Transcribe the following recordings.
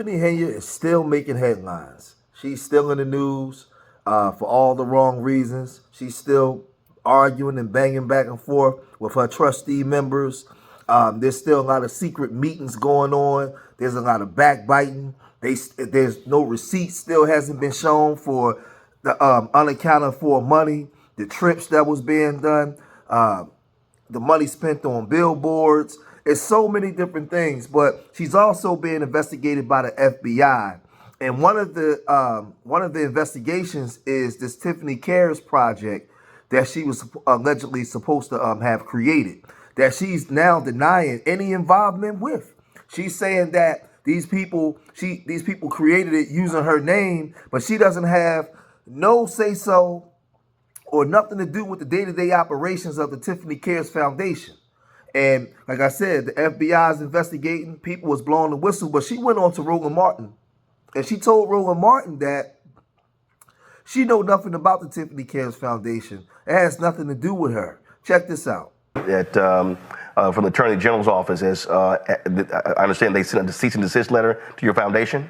Tiffany Henyard is still making headlines. She's still in the news for all the wrong reasons. She's still arguing and banging back and forth with her trustee members. There's still a lot of secret meetings going on. There's a lot of backbiting. There's no receipt still hasn't been shown for the unaccounted for money, the trips that was being done, the money spent on billboards. It's so many different things, but she's also being investigated by the FBI. And one of the investigations is this Tiffany Cares project that she was allegedly supposed to have created, that she's now denying any involvement with. She's saying that these people created it using her name, but she doesn't have no say-so or nothing to do with the day-to-day operations of the Tiffany Cares Foundation. And like I said, the FBI is investigating. People was blowing the whistle, but she went on to Roland Martin, and she told Roland Martin that she know nothing about the Tiffany Cares Foundation. It has nothing to do with her. Check this out. That from the Attorney General's office, as I understand, they sent a cease and desist letter to your foundation.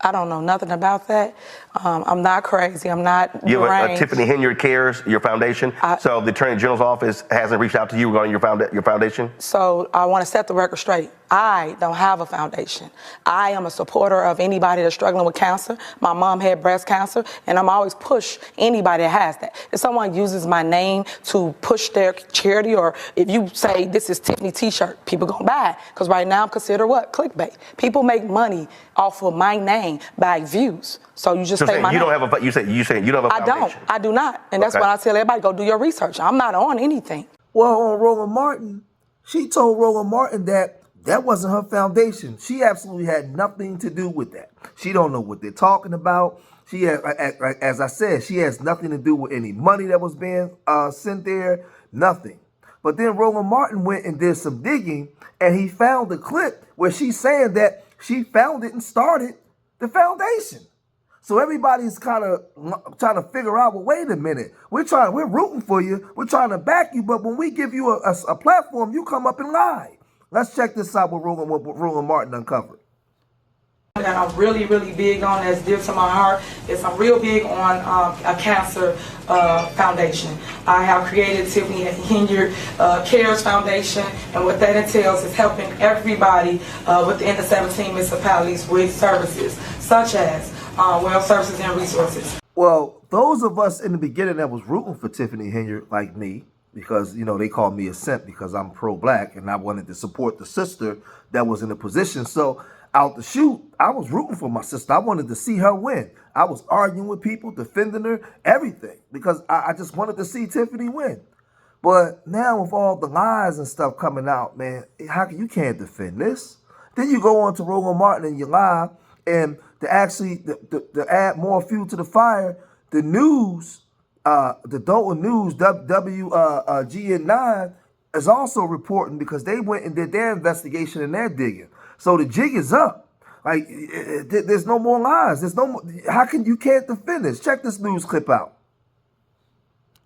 I don't know nothing about that. I'm not crazy. I'm not You have deranged. Tiffany Henyard Cares, your foundation. So the Attorney General's office hasn't reached out to you regarding your foundation? So I want to set the record straight. I don't have a foundation. I am a supporter of anybody that's struggling with cancer. My mom had breast cancer, and I'm always push anybody that has that. If someone uses my name to push their charity, or if you say this is Tiffany t-shirt, people gonna buy it. Because right now I'm considered what? Clickbait. People make money off of my name by views. So you just say my name. You say you don't have a foundation. I do not. And that's why I tell everybody, go do your research. I'm not on anything. Well, on Roland Martin, she told Roland Martin that wasn't her foundation. She absolutely had nothing to do with that. She don't know what they're talking about. She has, as I said, she has nothing to do with any money that was being sent there, nothing. But then Roland Martin went and did some digging, and he found the clip where she's saying that she founded and started the foundation. So everybody's kind of trying to figure out, well, wait a minute, we're rooting for you, we're trying to back you, but when we give you a platform, you come up and lie. Let's check this out what Roland Martin uncovered. That I'm really, really big on, that's dear to my heart, is I'm real big on a cancer foundation. I have created Tiffany Henyard Cares Foundation, and what that entails is helping everybody within the 17 municipalities with services, such as well services and resources. Well, those of us in the beginning that was rooting for Tiffany Henyard, like me, because, you know, they called me a simp because I'm pro-black and I wanted to support the sister that was in a position. So out the chute, I was rooting for my sister. I wanted to see her win. I was arguing with people, defending her, everything, because I just wanted to see Tiffany win. But now with all the lies and stuff coming out, man, you can't defend this. Then you go on to Roland Martin and you lie, and to actually to add more fuel to the fire, the news, the Dalton News, WGN9, is also reporting because they went and did their investigation and their digging. So the jig is up. Like, there's no more lies. There's no more. You can't defend this? Check this news clip out.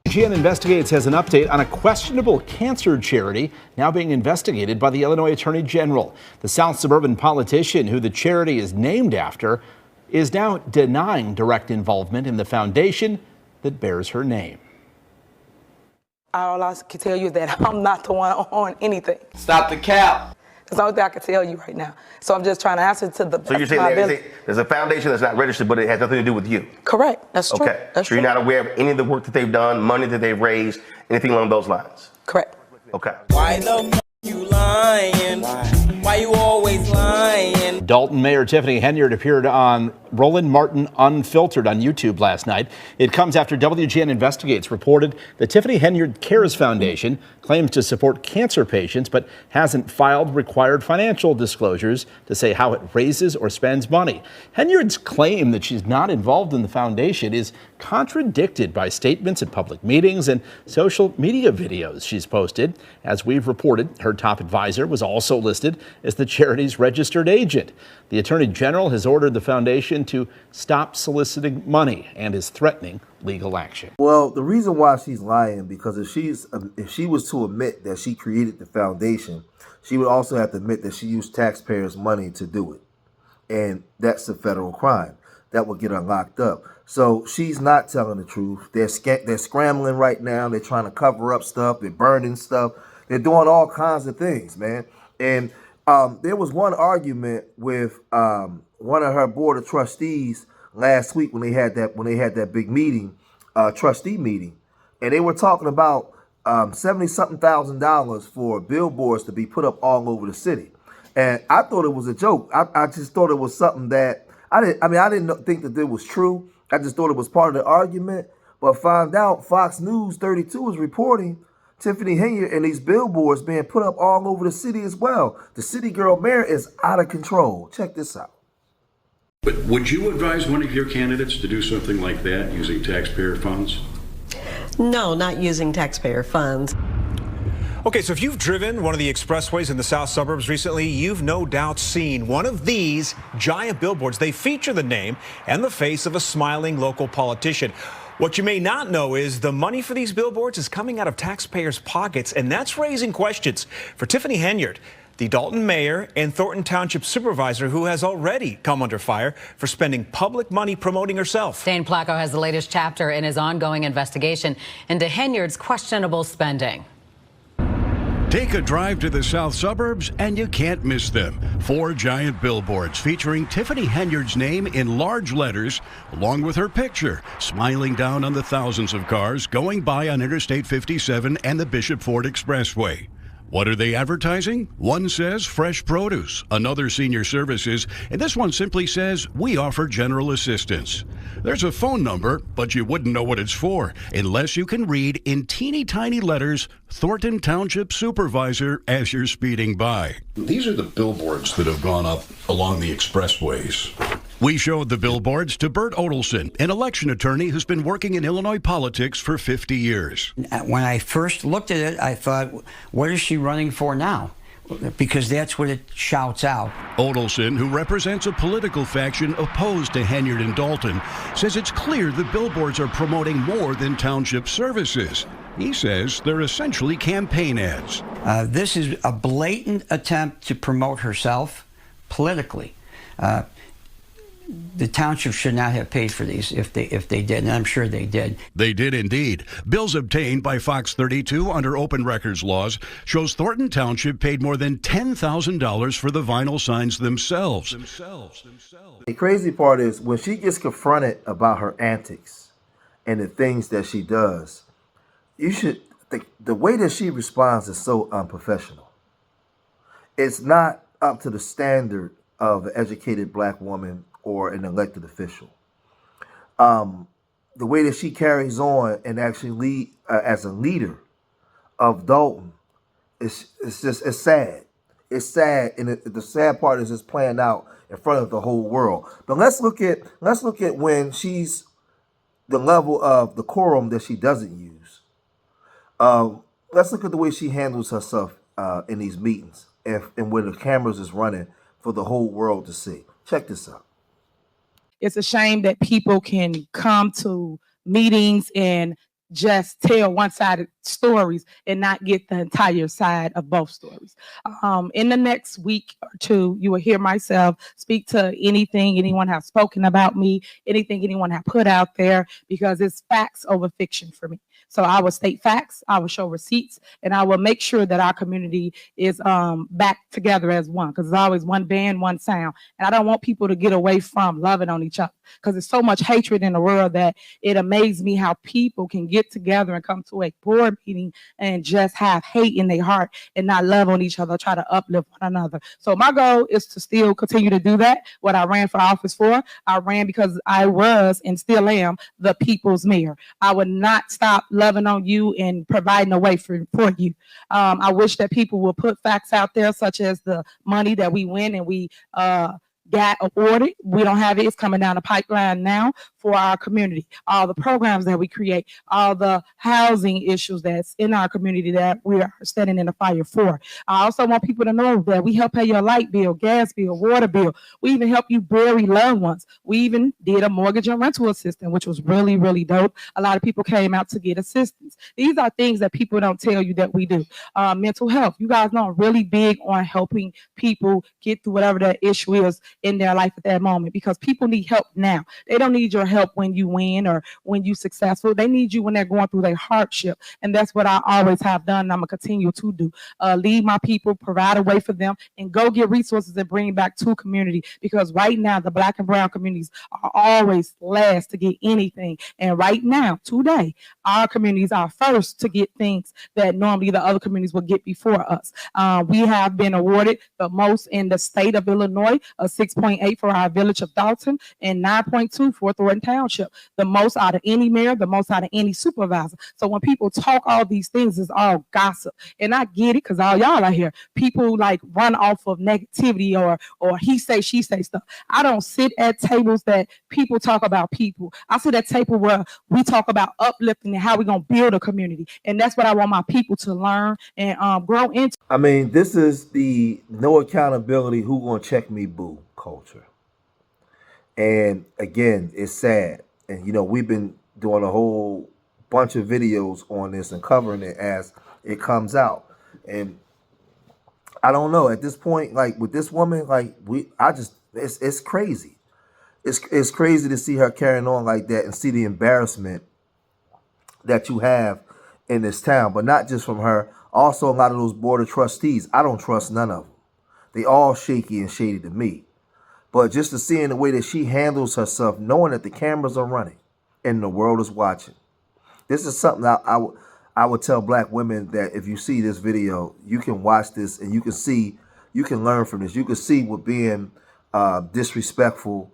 WGN Investigates has an update on a questionable cancer charity now being investigated by the Illinois Attorney General. The South suburban politician who the charity is named after is now denying direct involvement in the foundation that bears her name. All I can tell you is that I'm not the one on anything. Stop the cap. That's the only thing I can tell you right now. So I'm just trying to answer to the. So you're saying there's a foundation that's not registered, but it has nothing to do with you? Correct. That's true. Okay. That's so you're true. not aware of any of the work that they've done, money that they've raised, anything along those lines? Correct. Okay. Why the f you lying? Why you always lying? Dalton Mayor Tiffany Henyard appeared on Roland Martin Unfiltered on YouTube last night. It comes after WGN Investigates reported the Tiffany Henyard Cares Foundation claims to support cancer patients but hasn't filed required financial disclosures to say how it raises or spends money. Henyard's claim that she's not involved in the foundation is contradicted by statements at public meetings and social media videos she's posted. As we've reported, her top advisor was also listed as the charity's registered agent. The Attorney General has ordered the foundation to stop soliciting money and is threatening legal action. Well, the reason why she's lying, because if she was to admit that she created the foundation, she would also have to admit that she used taxpayers' money to do it. and that's a federal crime that will get her locked up. So she's not telling the truth. They're scrambling right now. They're trying to cover up stuff. They're burning stuff. They're doing all kinds of things, man. And there was one argument with one of her board of trustees last week when they had that big meeting, trustee meeting, and they were talking about $70-something thousand for billboards to be put up all over the city. And I thought it was a joke. I just thought it was something that I didn't think that it was true. I just thought it was part of the argument. But found out Fox News 32 is reporting Tiffany Henyard and these billboards being put up all over the city as well. The city girl mayor is out of control. Check this out. But would you advise one of your candidates to do something like that using taxpayer funds? No, not using taxpayer funds. Okay, so if you've driven one of the expressways in the south suburbs recently, you've no doubt seen one of these giant billboards. They feature the name and the face of a smiling local politician. What you may not know is the money for these billboards is coming out of taxpayers' pockets, and that's raising questions for Tiffany Henyard, the Dalton mayor and Thornton Township supervisor, who has already come under fire for spending public money promoting herself. Dane Placco has the latest chapter in his ongoing investigation into Henyard's questionable spending. Take a drive to the south suburbs and you can't miss them. 4 giant billboards featuring Tiffany Henyard's name in large letters, along with her picture, smiling down on the thousands of cars going by on Interstate 57 and the Bishop Ford Expressway. What are they advertising? One says fresh produce, another senior services, and this one simply says we offer general assistance. There's a phone number, but you wouldn't know what it's for unless you can read in teeny tiny letters, Thornton Township Supervisor, as you're speeding by. These are the billboards that have gone up along the expressways. We showed the billboards to Bert Odelson, an election attorney who's been working in Illinois politics for 50 years. When I first looked at it, I thought, what is she running for now? Because that's what it shouts out. Odelson, who represents a political faction opposed to Henyard and Dalton, says it's clear the billboards are promoting more than township services. He says they're essentially campaign ads. This is a blatant attempt to promote herself politically. The township should not have paid for these if they did, and I'm sure they did. They did indeed. Bills obtained by Fox 32 under open records laws shows Thornton Township paid more than $10,000 for the vinyl signs themselves. The crazy part is when she gets confronted about her antics and the things that she does, the way that she responds is so unprofessional. It's not up to the standard of an educated black woman or an elected official. The way that she carries on and actually lead as a leader of Dalton, it's sad. It's sad, and the sad part is it's playing out in front of the whole world. But let's look at when she's the level of decorum that she doesn't use. Let's look at the way she handles herself in these meetings and when the cameras is running for the whole world to see. Check this out. It's a shame that people can come to meetings and just tell one-sided stories and not get the entire side of both stories. In the next week or two, you will hear myself speak to anything anyone has spoken about me, anything anyone has put out there, because it's facts over fiction for me. So I will state facts, I will show receipts, and I will make sure that our community is back together as one, because there's always one band, one sound. And I don't want people to get away from loving on each other, because there's so much hatred in the world that it amazes me how people can get together and come to a board meeting and just have hate in their heart and not love on each other, try to uplift one another. So my goal is to still continue to do that. What I ran for office for, I ran because I was and still am the people's mayor. I would not stop loving on you and providing a way for you. I wish that people will put facts out there, such as the money that we win and we got awarded. We don't have it. It's coming down the pipeline now for our community, all the programs that we create, all the housing issues that's in our community that we are standing in the fire for. I also want people to know that we help pay your light bill, gas bill, water bill. We even help you bury loved ones. We even did a mortgage and rental assistance, which was really, really dope. A lot of people came out to get assistance. These are things that people don't tell you that we do. Mental health. You guys know I'm really big on helping people get through whatever that issue is in their life at that moment, because people need help now. They don't need your help when you win or when you're successful. They need you when they're going through their hardship. And that's what I always have done, and I'm going to continue to do. Lead my people, provide a way for them, and go get resources and bring back to community, because right now the Black and brown communities are always last to get anything. And right now, today, our communities are first to get things that normally the other communities will get before us. We have been awarded the most in the state of Illinois, a 6.8 for our village of Dalton and 9.2 for Thornton Township. The most out of any mayor, the most out of any supervisor. So when people talk all these things, it's all gossip. And I get it, because all y'all are here. People like run off of negativity or he say, she say stuff. I don't sit at tables that people talk about people. I sit at table where we talk about uplifting and how we're going to build a community. And that's what I want my people to learn and grow into. I mean, this is the no accountability, who gonna check me boo culture. And again, it's sad. And you know, we've been doing a whole bunch of videos on this and covering it as it comes out. And I don't know, at this point, like with this woman, like it's crazy. It's crazy to see her carrying on like that and see the embarrassment that you have in this town, but not just from her. Also, a lot of those board of trustees, I don't trust none of them. They all shaky and shady to me. But just to see in the way that she handles herself, knowing that the cameras are running and the world is watching. This is something I would tell Black women, that if you see this video, you can watch this and you can learn from this. You can see what being disrespectful,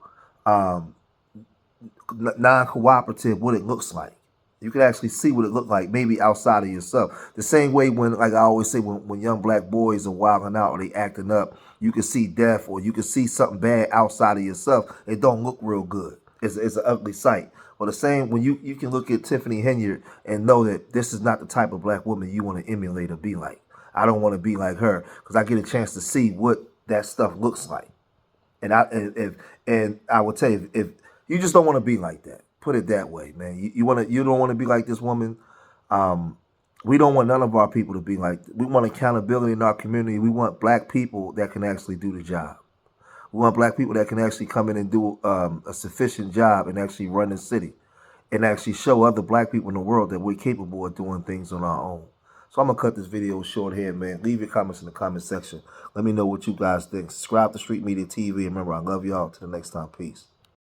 non-cooperative, what it looks like. You can actually see what it looked like, maybe outside of yourself. The same way when, like I always say, when young Black boys are wilding out or they acting up, you can see death or you can see something bad outside of yourself. It don't look real good. It's an ugly sight. Well, the same when you can look at Tiffany Henyard and know that this is not the type of Black woman you want to emulate or be like. I don't want to be like her, because I get a chance to see what that stuff looks like. And I would tell you, if you just don't want to be like that. Put it that way, man. You don't want to be like this woman. We don't want none of our people to be like. We want accountability in our community. We want Black people that can actually do the job. We want Black people that can actually come in and do a sufficient job and actually run the city and actually show other Black people in the world that we're capable of doing things on our own. So I'm going to cut this video short here, man. Leave your comments in the comment section. Let me know what you guys think. Subscribe to Street Media TV. And remember, I love y'all. Till the next time. Peace.